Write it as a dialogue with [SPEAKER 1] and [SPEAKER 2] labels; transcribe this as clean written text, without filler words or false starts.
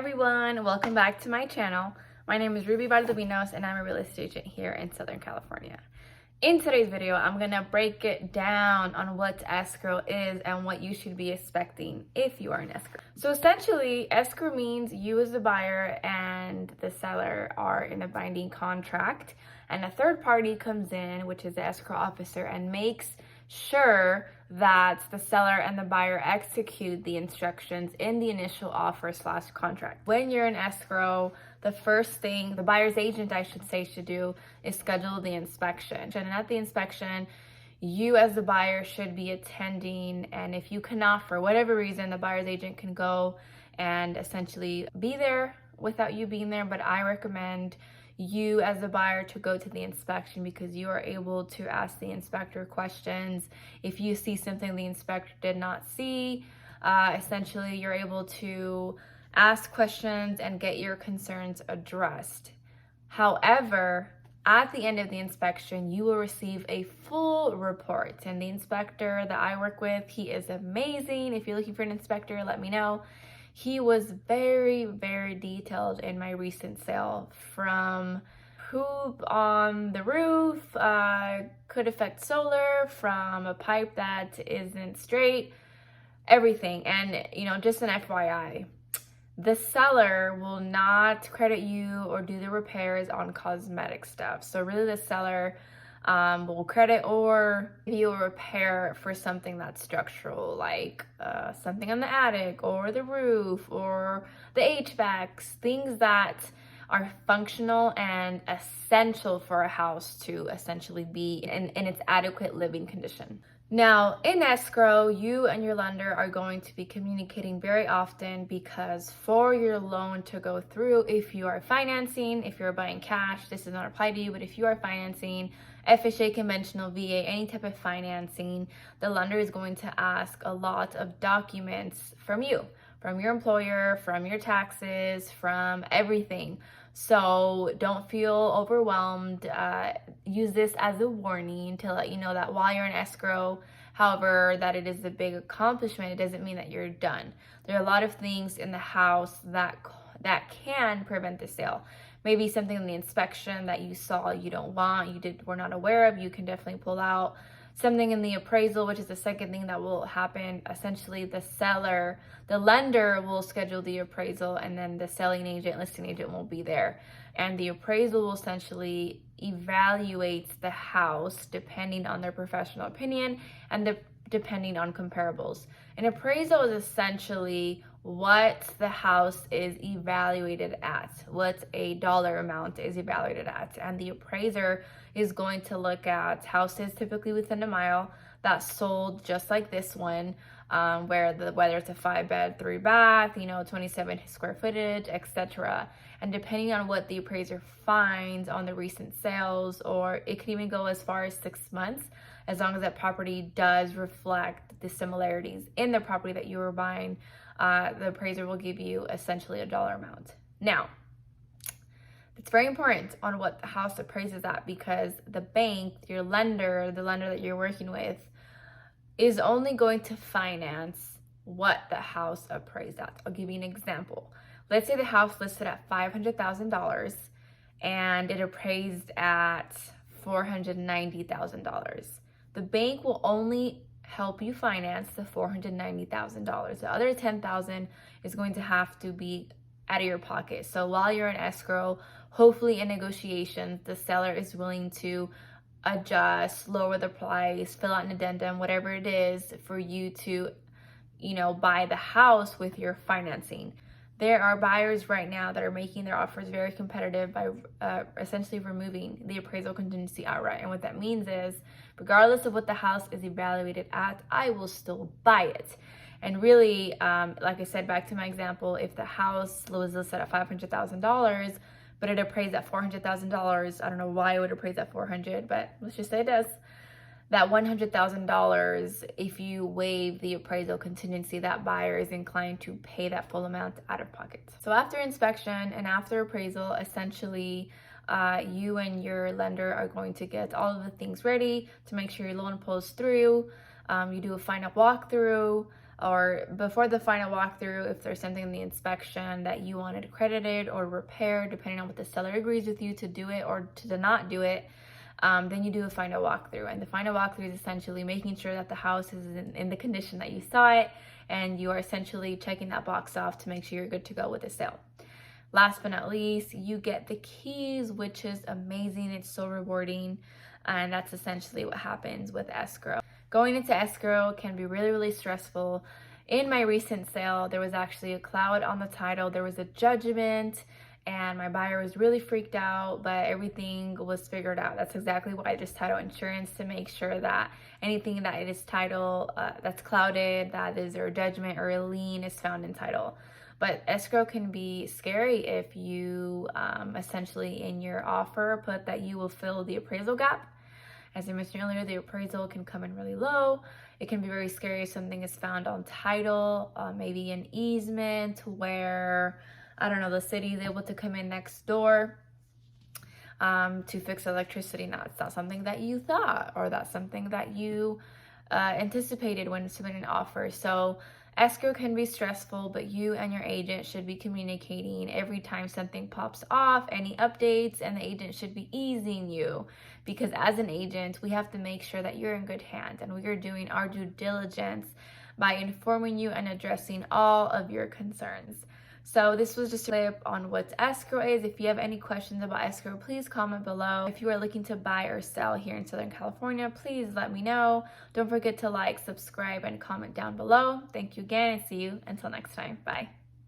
[SPEAKER 1] everyone, welcome back to my channel. My name is Ruby Valdovinos and I'm a real estate agent here in Southern California. In today's video, I'm gonna break it down on what escrow is and what you should be expecting if you are an escrow. So essentially, escrow means you as the buyer and the seller are in a binding contract, and a third party comes in, which is the escrow officer, and makes sure that the seller and the buyer execute the instructions in the initial offer/contract. When you're in escrow, the first thing the buyer's agent, I should say, should do is schedule the inspection. And at the inspection, you as the buyer should be attending, and if you cannot, for whatever reason, the buyer's agent can go and essentially be there without you being there. But I recommend you as the buyer to go to the inspection because you are able to ask the inspector questions. If you see something the inspector did not see, essentially you're able to ask questions and get your concerns addressed. However, at the end of the inspection, you will receive a full report, and the inspector that I work with, he is amazing. If you're looking for an inspector, let me know. He was very, very detailed in my recent sale, from poop on the roof, could affect solar, from a pipe that isn't straight, everything. And, just an FYI, the seller will not credit you or do the repairs on cosmetic stuff. So really the seller will credit or give you a repair for something that's structural, like something on the attic or the roof or the HVACs, things that are functional and essential for a house to essentially be in its adequate living condition. Now, in escrow, you and your lender are going to be communicating very often, because for your loan to go through, if you are financing, if you're buying cash, this does not apply to you, but if you are financing, FHA, conventional, VA, any type of financing, the lender is going to ask a lot of documents from you, from your employer, from your taxes, from everything. So don't feel overwhelmed. Use this as a warning to let you know that while you're in escrow, however, that it is a big accomplishment, it doesn't mean that you're done. There are a lot of things in the house that can prevent the sale. Maybe something in the inspection that you saw you don't want, were not aware of, you can definitely pull out. Something in the appraisal, which is the second thing that will happen. Essentially, the lender will schedule the appraisal, and then the listing agent will be there. And the appraisal will essentially evaluate the house depending on their professional opinion and depending on comparables. An appraisal is essentially what the house is evaluated at, what a dollar amount is evaluated at. And the appraiser is going to look at houses typically within a mile that sold just like this one, whether it's a 5-bed, 3-bath, 27 square footage, etc. And depending on what the appraiser finds on the recent sales, or it can even go as far as 6 months, as long as that property does reflect the similarities in the property that you were buying, the appraiser will give you essentially a dollar amount. Now, it's very important on what the house appraises at, because the bank, your lender, the lender that you're working with, is only going to finance what the house appraised at. I'll give you an example. Let's say the house listed at $500,000 and it appraised at $490,000. The bank will only help you finance the $490,000. The other $10,000 is going to have to be out of your pocket. So while you're in escrow, hopefully in negotiations, the seller is willing to adjust, lower the price, fill out an addendum, whatever it is, for you to, buy the house with your financing. There are buyers right now that are making their offers very competitive by essentially removing the appraisal contingency outright. And what that means is, regardless of what the house is evaluated at, I will still buy it. And really, like I said, back to my example, if the house was listed at $500,000, but it appraised at $400,000, I don't know why it would appraise at $400,000, but let's just say it does. That $100,000, if you waive the appraisal contingency, that buyer is inclined to pay that full amount out of pocket. So after inspection and after appraisal, essentially, you and your lender are going to get all of the things ready to make sure your loan pulls through. You do a final walkthrough. or before the final walkthrough, if there's something in the inspection that you wanted credited or repaired, depending on what the seller agrees with you to do it or to not do it, then you do a final walkthrough. And the final walkthrough is essentially making sure that the house is in the condition that you saw it, and you are essentially checking that box off to make sure you're good to go with the sale. Last but not least, you get the keys, which is amazing. It's so rewarding. And that's essentially what happens with escrow. Going into escrow can be really, really stressful. In my recent sale, there was actually a cloud on the title. There was a judgment, and my buyer was really freaked out, but everything was figured out. That's exactly why there's title insurance, to make sure that anything that is title that's clouded, that is a judgment or a lien, is found in title. But escrow can be scary if you essentially in your offer put that you will fill the appraisal gap. As I mentioned earlier, the appraisal can come in really low. It can be very scary if something is found on title, maybe an easement where, I don't know, the city is able to come in next door to fix electricity. Now, it's not something that you thought, or that's something that you anticipated when submitting an offer. So escrow can be stressful, but you and your agent should be communicating every time something pops off, any updates, and the agent should be easing you, because as an agent, we have to make sure that you're in good hands, and we are doing our due diligence by informing you and addressing all of your concerns. So this was just a clip on what escrow is. If you have any questions about escrow, please comment below. If you are looking to buy or sell here in Southern California, please let me know. Don't forget to like, subscribe, and comment down below. Thank you again, and see you until next time. Bye.